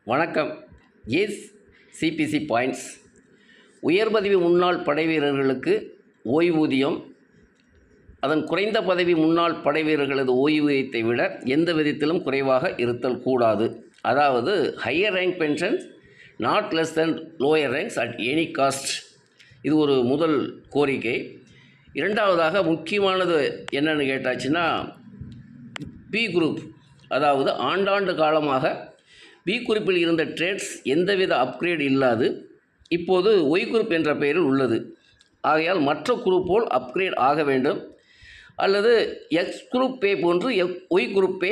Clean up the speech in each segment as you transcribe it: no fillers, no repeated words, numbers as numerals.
வணக்கம். S CBC points. உயர் பதவி முன்னாள் படைவீரர்களுக்கு ஓய்வூதியம் அதன் குறைந்த பதவி முன்னாள் படைவீரர்களது ஓய்வூதியத்தை விட எந்த விதத்திலும் குறைவாக இருத்தல் கூடாது. அதாவது higher rank pension not less than lower ranks at any cost. இது ஒரு முதல் கோரிக்கை. இரண்டாவதாக முக்கியமானது என்னென்னு கேட்டாச்சுன்னா, பி குரூப், அதாவது ஆண்டாண்டு காலமாக பி குரூப்பில் இருந்த ட்ரேட்ஸ் எந்தவித அப்கிரேட் இல்லாது இப்போது ஒய் குரூப் என்ற பெயரில் உள்ளது. ஆகையால் மற்ற குரூப் போல் அப்கிரேட் ஆக வேண்டும், அல்லது எக்ஸ் குரூப் பே போன்று ஒய் குரூப் பே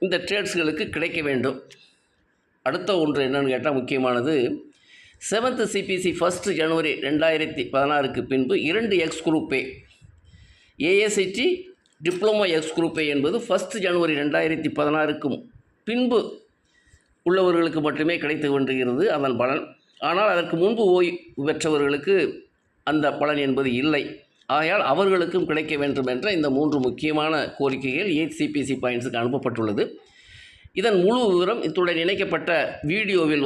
இந்த ட்ரேட்ஸ்களுக்கு கிடைக்க வேண்டும். அடுத்த ஒன்று என்னென்னு கேட்டால் முக்கியமானது, 7th சிபிசி 1 ஜனவரி 2016 பின்பு 2 எக்ஸ் குரூப் பே, ஏஏசிடி டிப்ளமோ எக்ஸ் குரூப் பே என்பது 1 ஜனவரி 2016 பின்பு உள்ளவர்களுக்கு மட்டுமே கிடைத்து கொண்டிருக்கிறது அதன் பலன். ஆனால் அதற்கு முன்பு ஓய்வு பெற்றவர்களுக்கு அந்த பலன் என்பது இல்லை. ஆகையால் அவர்களுக்கும் கிடைக்க வேண்டும் என்ற இந்த 3 முக்கியமான கோரிக்கைகள் 8 சிபிசி பாயிண்ட்ஸுக்கு அனுப்பப்பட்டுள்ளது. இதன் முழு விவரம் இத்துடன் இணைக்கப்பட்ட வீடியோவில்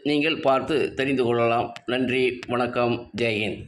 நீங்கள் பார்த்து தெரிந்து கொள்ளலாம். நன்றி, வணக்கம், ஜெய்ஹிந்த்.